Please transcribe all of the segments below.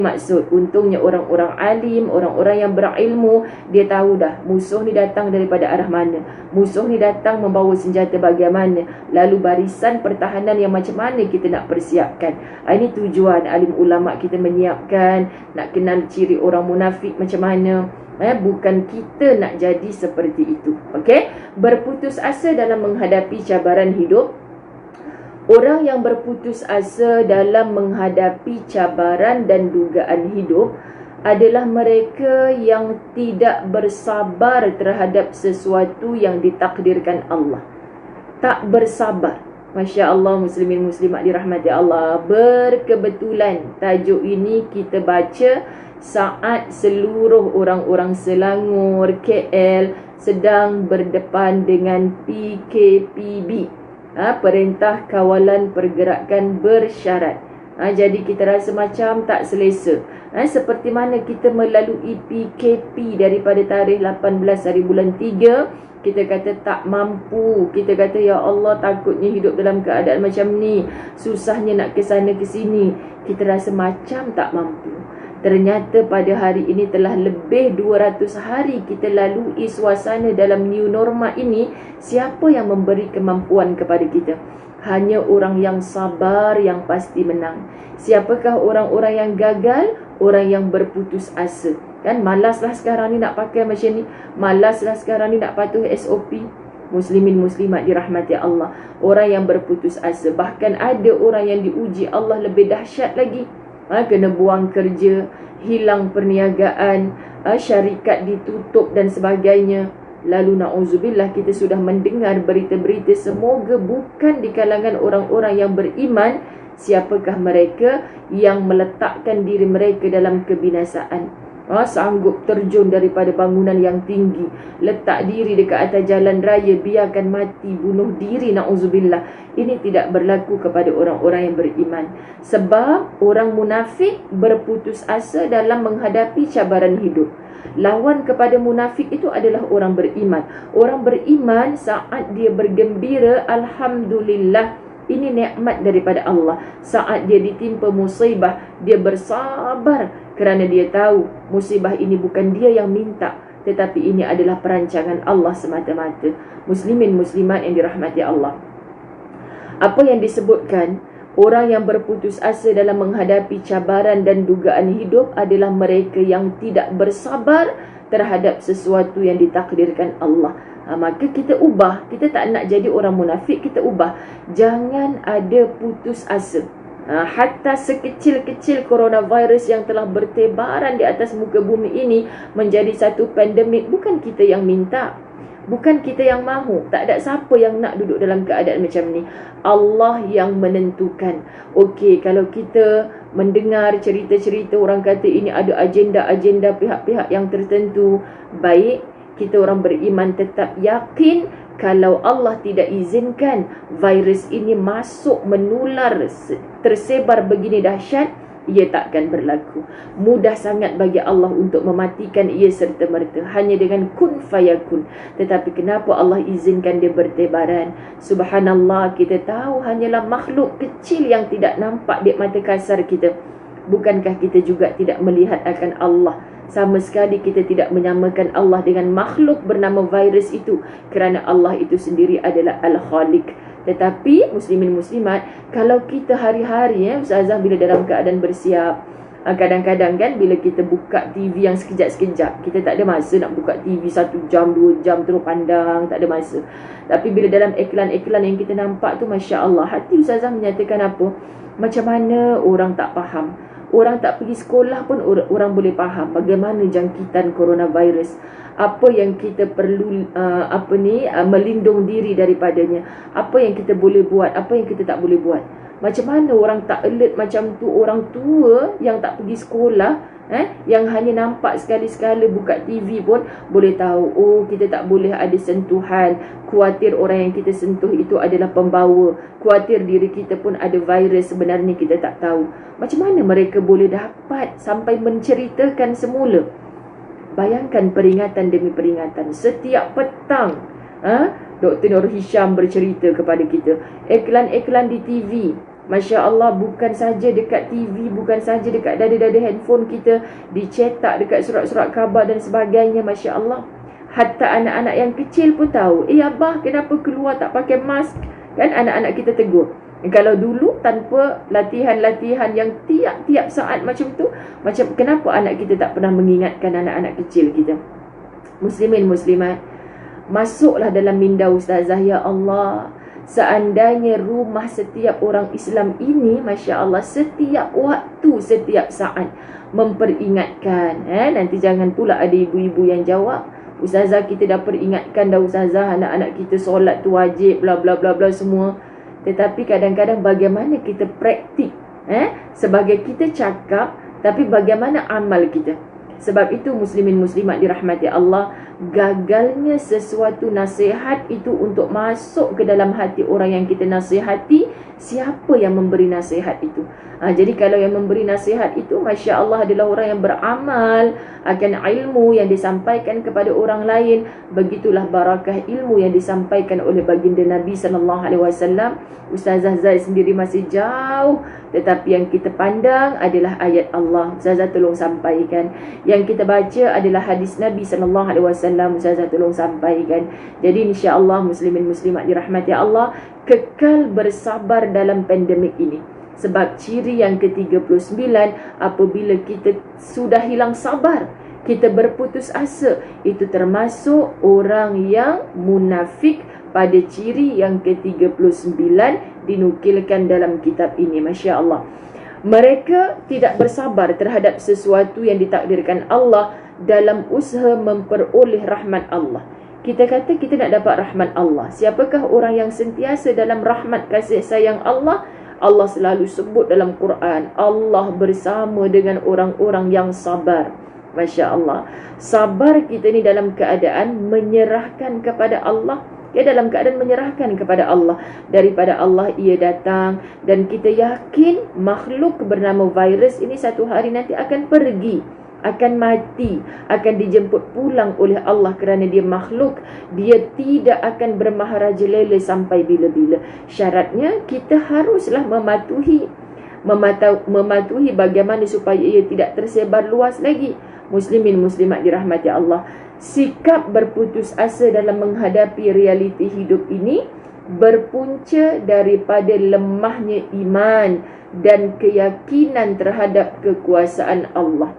Maksud, untungnya orang-orang alim, orang-orang yang berilmu, dia tahu dah musuh ni datang daripada arah mana, musuh ni datang membawa senjata bagaimana, lalu barisan pertahanan yang macam mana kita nak persiapkan. Ini tujuan alim ulama kita menyiapkan, nak kenal ciri orang munafik macam mana. Bukan kita nak jadi seperti itu. Okey, berputus asa dalam menghadapi cabaran hidup. Orang yang berputus asa dalam menghadapi cabaran dan dugaan hidup adalah mereka yang tidak bersabar terhadap sesuatu yang ditakdirkan Allah. Tak bersabar. Masya Allah, muslimin muslimat dirahmati Allah. Berkebetulan tajuk ini kita baca saat seluruh orang-orang Selangor, KL sedang berdepan dengan PKPB. Perintah Kawalan Pergerakan Bersyarat. Jadi kita rasa macam tak selesa. Seperti mana kita melalui PKP daripada tarikh 18 hari bulan 3, kita kata tak mampu. Kita kata ya Allah, takutnya hidup dalam keadaan macam ni, susahnya nak ke sana ke sini. Kita rasa macam tak mampu. Ternyata pada hari ini telah lebih 200 hari kita lalui suasana dalam new normal ini. Siapa yang memberi kemampuan kepada kita? Hanya orang yang sabar yang pasti menang. Siapakah orang-orang yang gagal? Orang yang berputus asa. Kan malaslah sekarang ni nak pakai macam ni, malaslah sekarang ni nak patuh SOP. Muslimin muslimat dirahmati Allah, orang yang berputus asa. Bahkan ada orang yang diuji Allah lebih dahsyat lagi. Kena buang kerja, hilang perniagaan, syarikat ditutup dan sebagainya. Lalu na'udzubillah, kita sudah mendengar berita-berita, semoga bukan di kalangan orang-orang yang beriman. Siapakah mereka yang meletakkan diri mereka dalam kebinasaan? Sanggup terjun daripada bangunan yang tinggi, letak diri dekat atas jalan raya, biarkan mati, bunuh diri, na'udzubillah. Ini tidak berlaku kepada orang-orang yang beriman. Sebab orang munafik berputus asa dalam menghadapi cabaran hidup. Lawan kepada munafik itu adalah orang beriman. Orang beriman saat dia bergembira, alhamdulillah, ini nikmat daripada Allah. Saat dia ditimpa musibah, dia bersabar kerana dia tahu musibah ini bukan dia yang minta, tetapi ini adalah perancangan Allah semata-mata. Muslimin muslimat yang dirahmati Allah, apa yang disebutkan orang yang berputus asa dalam menghadapi cabaran dan dugaan hidup adalah mereka yang tidak bersabar terhadap sesuatu yang ditakdirkan Allah. Maka kita ubah. Kita tak nak jadi orang munafik, kita ubah. Jangan ada putus asa. Hatta sekecil-kecil coronavirus yang telah bertebaran di atas muka bumi ini menjadi satu pandemik, bukan kita yang minta, bukan kita yang mahu. Tak ada siapa yang nak duduk dalam keadaan macam ni. Allah yang menentukan. Okey, kalau kita mendengar cerita-cerita orang kata ini ada agenda-agenda pihak-pihak yang tertentu, baik, kita orang beriman tetap yakin kalau Allah tidak izinkan virus ini masuk, menular, tersebar begini dahsyat, ia takkan berlaku. Mudah sangat bagi Allah untuk mematikan ia serta-merta, hanya dengan kun fayakun. Tetapi kenapa Allah izinkan dia bertebaran? Subhanallah, kita tahu hanyalah makhluk kecil yang tidak nampak di mata kasar kita. Bukankah kita juga tidak melihat akan Allah? Sama sekali kita tidak menyamakan Allah dengan makhluk bernama virus itu, kerana Allah itu sendiri adalah Al-Khaliq. Tetapi muslimin muslimat, kalau kita hari-hari Ustazah bila dalam keadaan bersiap, kadang-kadang kan bila kita buka TV yang sekejap-sekejap, kita tak ada masa nak buka TV 1 jam, 2 jam terus pandang, tak ada masa. Tapi bila dalam iklan-iklan yang kita nampak tu, Masya Allah, hati Ustazah menyatakan apa? Macam mana orang tak faham? Orang tak pergi sekolah pun orang boleh faham bagaimana jangkitan coronavirus. Apa yang kita perlu melindung diri daripadanya. Apa yang kita boleh buat, apa yang kita tak boleh buat. Macam mana orang tak alert macam tu? Orang tua yang tak pergi sekolah, yang hanya nampak sekali-sekala buka TV pun boleh tahu, oh kita tak boleh ada sentuhan. Khawatir orang yang kita sentuh itu adalah pembawa. Khawatir diri kita pun ada virus, sebenarnya kita tak tahu. Macam mana mereka boleh dapat sampai menceritakan semula? Bayangkan peringatan demi peringatan. Setiap petang Dr. Nur Hisham bercerita kepada kita. Iklan-iklan di TV, Masya Allah, bukan saja dekat TV, bukan saja dekat dada-dada handphone kita, dicetak dekat surat-surat khabar dan sebagainya. Masya Allah, hatta anak-anak yang kecil pun tahu, abah kenapa keluar tak pakai mask? Kan anak-anak kita tegur. Kalau dulu tanpa latihan-latihan yang tiap-tiap saat macam tu, macam kenapa anak kita tak pernah mengingatkan anak-anak kecil kita? Muslimin, muslimat, masuklah dalam minda ustazah. Ya Allah, seandainya rumah setiap orang Islam ini, Masya Allah, setiap waktu, setiap saat memperingatkan. Nanti jangan pula ada ibu-ibu yang jawab, ustazah kita dah peringatkan dah ustazah, anak-anak kita solat tu wajib, bla bla bla bla semua. Tetapi kadang-kadang bagaimana kita praktik, sebagai kita cakap, tapi bagaimana amal kita. Sebab itu muslimin muslimat dirahmati Allah, gagalnya sesuatu nasihat itu untuk masuk ke dalam hati orang yang kita nasihati, siapa yang memberi nasihat itu. Jadi kalau yang memberi nasihat itu, Masya Allah, adalah orang yang beramal akan ilmu yang disampaikan kepada orang lain. Begitulah barakah ilmu yang disampaikan oleh baginda Nabi SAW. Ustazah Zaid sendiri masih jauh, tetapi yang kita pandang adalah ayat Allah. Ustazah tolong sampaikan. Yang kita baca adalah hadis Nabi SAW. Ustazah tolong sampaikan. Jadi insya-Allah muslimin muslimat dirahmati Allah, kekal bersabar dalam pandemik ini. Sebab ciri yang ke-39, apabila kita sudah hilang sabar, kita berputus asa, itu termasuk orang yang munafik. Pada ciri yang ke-39 dinukilkan dalam kitab ini. Masya Allah, mereka tidak bersabar terhadap sesuatu yang ditakdirkan Allah dalam usaha memperoleh rahmat Allah. Kita kata kita nak dapat rahmat Allah. Siapakah orang yang sentiasa dalam rahmat kasih sayang Allah? Allah selalu sebut dalam Quran, Allah bersama dengan orang-orang yang sabar. Masya Allah, sabar kita ni dalam keadaan menyerahkan kepada Allah. Dalam keadaan menyerahkan kepada Allah. Daripada Allah ia datang, dan kita yakin makhluk bernama virus ini satu hari nanti akan pergi, akan mati, akan dijemput pulang oleh Allah kerana dia makhluk. Dia tidak akan bermaharaja lela sampai bila-bila. Syaratnya kita haruslah mematuhi bagaimana supaya ia tidak tersebar luas lagi. Muslimin muslimat dirahmati Allah, sikap berputus asa dalam menghadapi realiti hidup ini berpunca daripada lemahnya iman dan keyakinan terhadap kekuasaan Allah.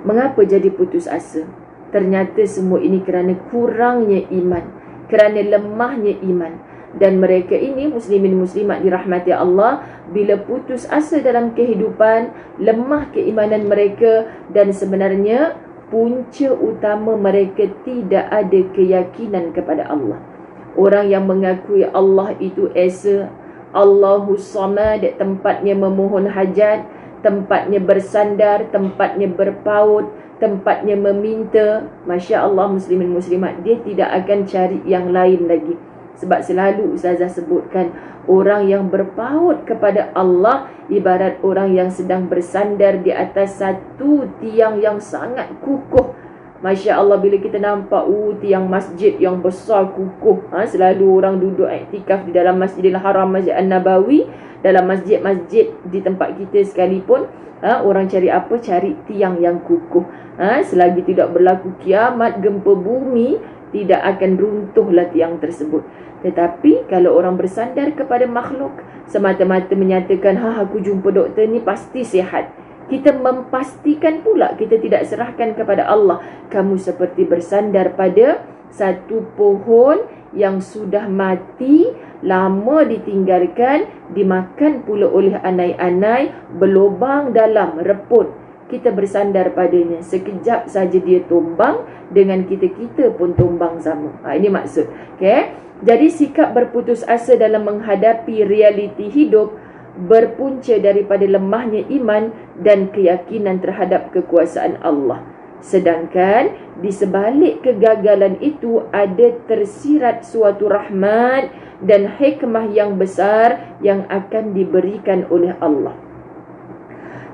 Mengapa jadi putus asa? Ternyata semua ini kerana kurangnya iman, kerana lemahnya iman. Dan mereka ini, muslimin muslimat dirahmati Allah, bila putus asa dalam kehidupan, lemah keimanan mereka, dan sebenarnya punca utama mereka tidak ada keyakinan kepada Allah. Orang yang mengakui Allah itu esa, Allahus Samad, tempatnya memohon hajat, tempatnya bersandar, tempatnya berpaut, tempatnya meminta. Masya Allah, muslimin muslimat, dia tidak akan cari yang lain lagi. Sebab selalu ustazah sebutkan, orang yang berpaut kepada Allah ibarat orang yang sedang bersandar di atas satu tiang yang sangat kukuh. Masya Allah, bila kita nampak tiang masjid yang besar kukuh, selalu orang duduk iktikaf di dalam Masjidil Haram, Masjid An-Nabawi, dalam masjid-masjid di tempat kita sekalipun, orang cari apa? Cari tiang yang kukuh. Selagi tidak berlaku kiamat, gempa bumi, tidak akan runtuhlah tiang tersebut. Tetapi kalau orang bersandar kepada makhluk, semata-mata menyatakan, aku jumpa doktor ni pasti sihat, kita memastikan pula kita tidak serahkan kepada Allah. Kamu seperti bersandar pada satu pohon yang sudah mati, lama ditinggalkan, dimakan pula oleh anai-anai, berlubang dalam, reput. Kita bersandar padanya, sekejap saja dia tumbang, dengan kita pun tumbang sama. Ini maksud. Okay? Jadi sikap berputus asa dalam menghadapi realiti hidup berpunca daripada lemahnya iman dan keyakinan terhadap kekuasaan Allah. Sedangkan di sebalik kegagalan itu ada tersirat suatu rahmat dan hikmah yang besar yang akan diberikan oleh Allah.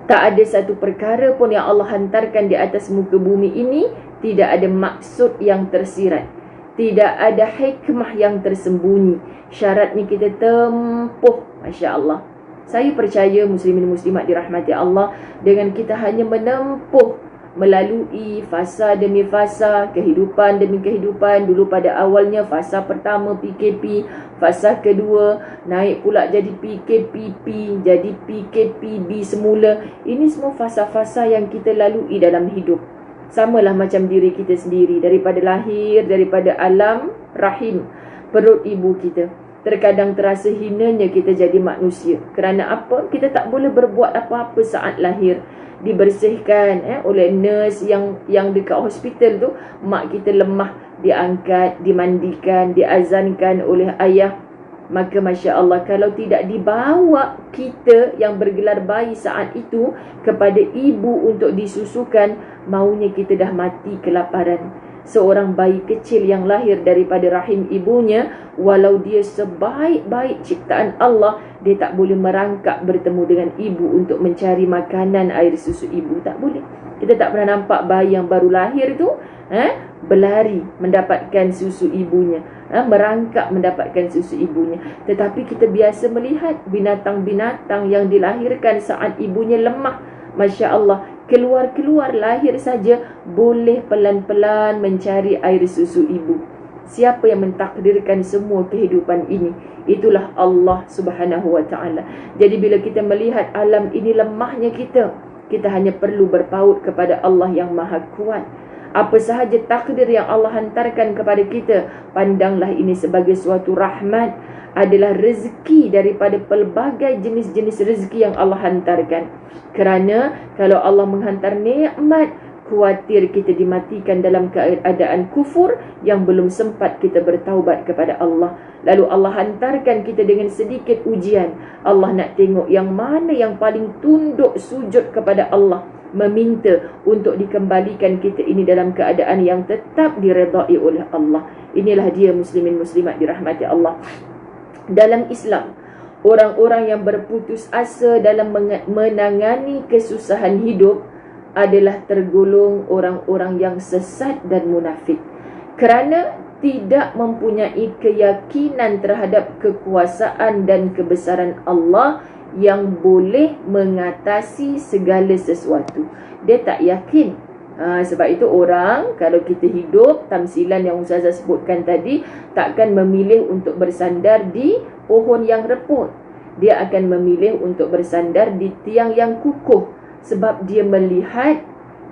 Tak ada satu perkara pun yang Allah hantarkan di atas muka bumi ini tidak ada maksud yang tersirat. Tidak ada hikmah yang tersembunyi. Syaratnya kita tempuh. Masya Allah. Saya percaya muslimin muslimat dirahmati Allah, dengan kita hanya menempuh melalui fasa demi fasa, kehidupan demi kehidupan. Dulu pada awalnya fasa pertama PKP, fasa kedua naik pula jadi PKPP, jadi PKPB semula. Ini semua fasa-fasa yang kita lalui dalam hidup. Samalah macam diri kita sendiri, daripada lahir, daripada alam rahim, perut ibu kita. Terkadang terasa hinanya kita jadi manusia. Kerana apa? Kita tak boleh berbuat apa-apa saat lahir. Dibersihkan oleh nurse yang dekat hospital tu. Mak kita lemah, diangkat, dimandikan, diazankan oleh ayah. Maka Masya Allah, kalau tidak dibawa kita yang bergelar bayi saat itu kepada ibu untuk disusukan, maunya kita dah mati kelaparan. Seorang bayi kecil yang lahir daripada rahim ibunya, walau dia sebaik-baik ciptaan Allah, dia tak boleh merangkak bertemu dengan ibu untuk mencari makanan, air susu ibu. Tak boleh. Kita tak pernah nampak bayi yang baru lahir tu berlari mendapatkan susu ibunya, merangkak mendapatkan susu ibunya. Tetapi kita biasa melihat binatang-binatang yang dilahirkan saat ibunya lemah. Masya Allah, keluar-keluar lahir saja boleh pelan-pelan mencari air susu ibu. Siapa yang mentakdirkan semua kehidupan ini? Itulah Allah Subhanahu wa ta'ala. Jadi bila kita melihat alam ini lemahnya kita hanya perlu berpaut kepada Allah yang Maha Kuat. Apa sahaja takdir yang Allah hantarkan kepada kita, pandanglah ini sebagai suatu rahmat, adalah rezeki daripada pelbagai jenis-jenis rezeki yang Allah hantarkan. Kerana kalau Allah menghantar nikmat, khawatir kita dimatikan dalam keadaan kufur yang belum sempat kita bertaubat kepada Allah. Lalu Allah hantarkan kita dengan sedikit ujian. Allah nak tengok yang mana yang paling tunduk sujud kepada Allah, meminta untuk dikembalikan kita ini dalam keadaan yang tetap diredai oleh Allah. Inilah dia muslimin muslimat dirahmati Allah. Dalam Islam, orang-orang yang berputus asa dalam menangani kesusahan hidup adalah tergolong orang-orang yang sesat dan munafik. Kerana tidak mempunyai keyakinan terhadap kekuasaan dan kebesaran Allah yang boleh mengatasi segala sesuatu. Dia tak yakin. Sebab itu orang, kalau kita hidup, tamsilan yang Ustazah sebutkan tadi, takkan memilih untuk bersandar di pohon yang reput. Dia akan memilih untuk bersandar di tiang yang kukuh. Sebab dia melihat,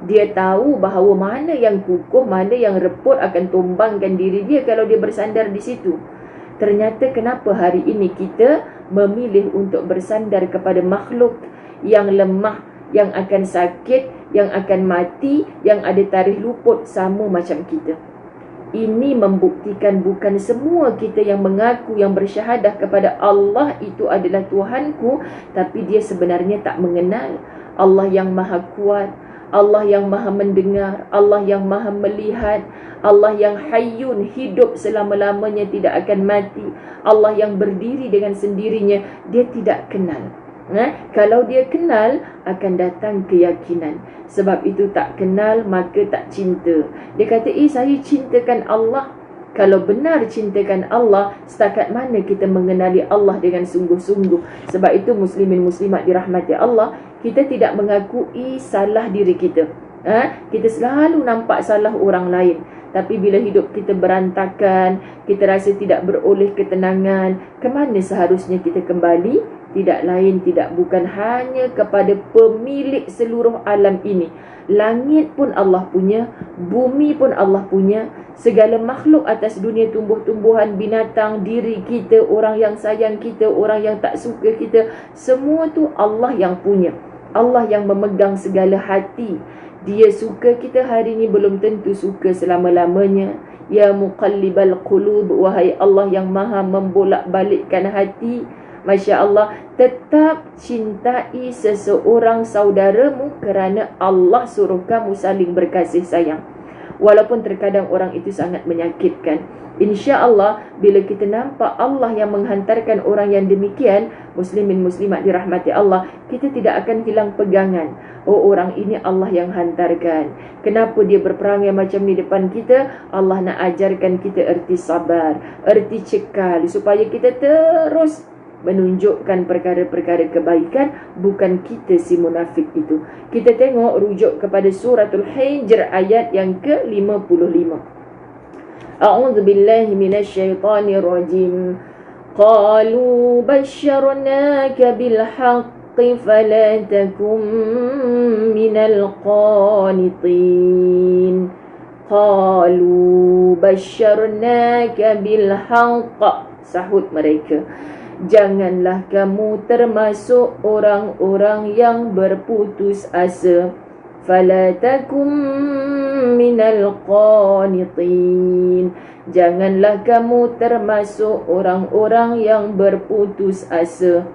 dia tahu bahawa mana yang kukuh, mana yang reput akan tumbangkan diri dia kalau dia bersandar di situ. Ternyata kenapa hari ini kita memilih untuk bersandar kepada makhluk yang lemah, yang akan sakit, yang akan mati, yang ada tarikh luput sama macam kita. Ini membuktikan bukan semua kita yang mengaku, yang bersyahadah kepada Allah itu adalah Tuhanku, tapi dia sebenarnya tak mengenal Allah yang Maha Kuat, Allah yang Maha mendengar, Allah yang Maha melihat, Allah yang hayyun, hidup selama-lamanya, tidak akan mati, Allah yang berdiri dengan sendirinya. Dia tidak kenal. Kalau dia kenal, akan datang keyakinan. Sebab itu tak kenal, maka tak cinta. Dia kata, saya cintakan Allah. Kalau benar cintakan Allah, setakat mana kita mengenali Allah dengan sungguh-sungguh. Sebab itu muslimin muslimat dirahmati Allah, kita tidak mengakui salah diri kita. Kita selalu nampak salah orang lain. Tapi bila hidup kita berantakan, kita rasa tidak beroleh ketenangan, ke mana seharusnya kita kembali? Tidak lain, tidak bukan hanya kepada pemilik seluruh alam ini. Langit pun Allah punya, bumi pun Allah punya, segala makhluk atas dunia, tumbuh-tumbuhan, binatang, diri kita, orang yang sayang kita, orang yang tak suka kita, semua tu Allah yang punya. Allah yang memegang segala hati. Dia suka kita hari ini, belum tentu suka selama-lamanya. Ya muqallibal qulub, wahai Allah yang maha membolak-balikkan hati, Masya Allah, tetap cintai seseorang saudaramu kerana Allah suruh kamu saling berkasih sayang. walaupun terkadang orang itu sangat menyakitkan. InsyaAllah bila kita nampak Allah yang menghantarkan orang yang demikian, muslimin muslimat dirahmati Allah, kita tidak akan hilang pegangan. Oh, orang ini Allah yang hantarkan. Kenapa dia berperangai macam ni depan kita? Allah nak ajarkan kita erti sabar, erti cekal, supaya kita terus menunjukkan perkara-perkara kebaikan, bukan kita si munafik itu. Kita tengok rujuk kepada suratul Hijr ayat yang ke-55. A'udzu billahi minasyaitonir rajim. Qalu basyarnaka bil haqqi fala takum minal qanitin. Qalu basyarnaka bil haqq. Sahut mereka, janganlah kamu termasuk orang-orang yang berputus asa. Fala takum minal qanitin. Janganlah kamu termasuk orang-orang yang berputus asa.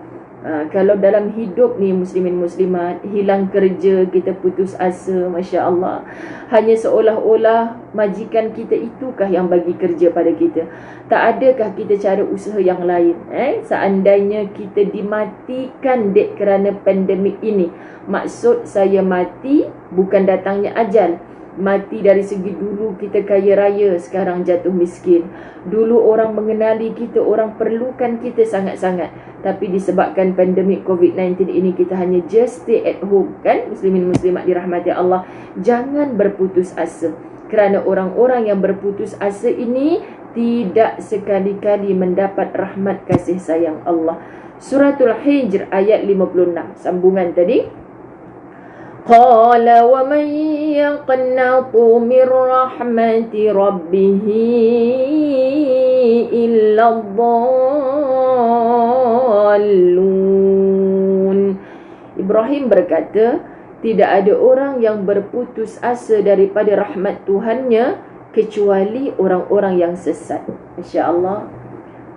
Kalau dalam hidup ni muslimin muslimat, hilang kerja, kita putus asa, Masya Allah, hanya seolah-olah majikan kita itukah yang bagi kerja pada kita? Tak adakah kita cari usaha yang lain? Seandainya kita dimatikan dek kerana pandemik ini, maksud saya mati bukan datangnya ajal, mati dari segi dulu kita kaya raya, sekarang jatuh miskin. Dulu orang mengenali kita, orang perlukan kita sangat-sangat, tapi disebabkan pandemik COVID-19 ini kita hanya just stay at home, kan? Muslimin muslimat dirahmati Allah, jangan berputus asa, kerana orang-orang yang berputus asa ini tidak sekali-kali mendapat rahmat kasih sayang Allah. Suratul Hijr ayat 56, sambungan tadi. Qala wa man yaqnatu min rahmati rabbih illa dhallun. Ibrahim berkata, tidak ada orang yang berputus asa daripada rahmat Tuhannya kecuali orang-orang yang sesat. Insya-Allah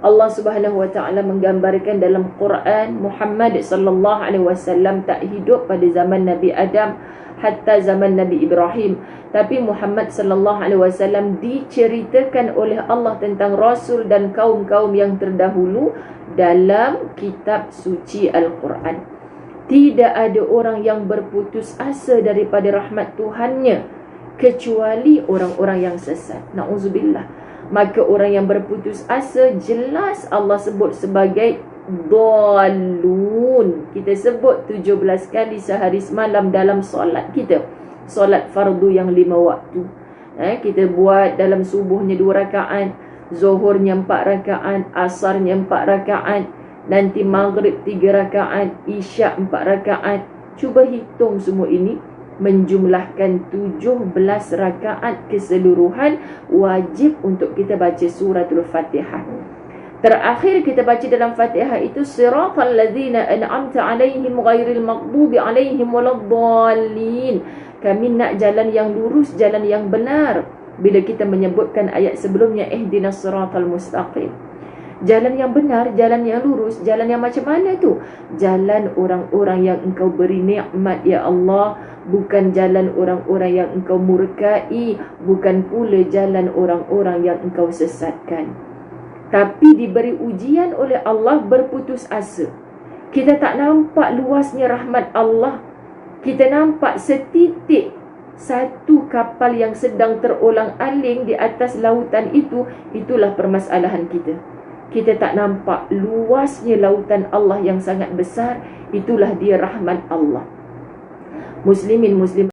Allah Subhanahu wa taala menggambarkan dalam Quran, Muhammad sallallahu alaihi wasallam tak hidup pada zaman Nabi Adam hatta zaman Nabi Ibrahim, tapi Muhammad sallallahu alaihi wasallam diceritakan oleh Allah tentang rasul dan kaum-kaum yang terdahulu dalam kitab suci Al-Quran. Tidak ada orang yang berputus asa daripada rahmat Tuhannya kecuali orang-orang yang sesat. Na'udzubillah. Maka orang yang berputus asa jelas Allah sebut sebagai dhalun. Kita sebut 17 kali sehari semalam dalam solat kita, solat fardu yang 5 waktu. Kita buat dalam subuhnya 2 rakaat, zuhurnya 4 rakaat, asarnya 4 rakaat, nanti maghrib 3 rakaat, isyak 4 rakaat. Cuba hitung semua ini, menjumlahkan 17 rakaat keseluruhan wajib untuk kita baca suratul Fatihah. Terakhir kita baca dalam Fatihah itu siratal ladzina an'amta alaihim ghairil maghdubi alaihim waladdallin. Kami nak jalan yang lurus, jalan yang benar. Bila kita menyebutkan ayat sebelumnya, ihdinas siratal mustaqim, jalan yang benar, jalan yang lurus, jalan yang macam mana tu? Jalan orang-orang yang engkau beri nikmat ya Allah, bukan jalan orang-orang yang engkau murkai, bukan pula jalan orang-orang yang engkau sesatkan. Tapi diberi ujian oleh Allah, berputus asa. Kita tak nampak luasnya rahmat Allah. Kita nampak setitik satu kapal yang sedang terolang-aling di atas lautan itu. Itulah permasalahan kita. Kita tak nampak luasnya lautan Allah yang sangat besar. Itulah dia rahmat Allah. Muslimin muslim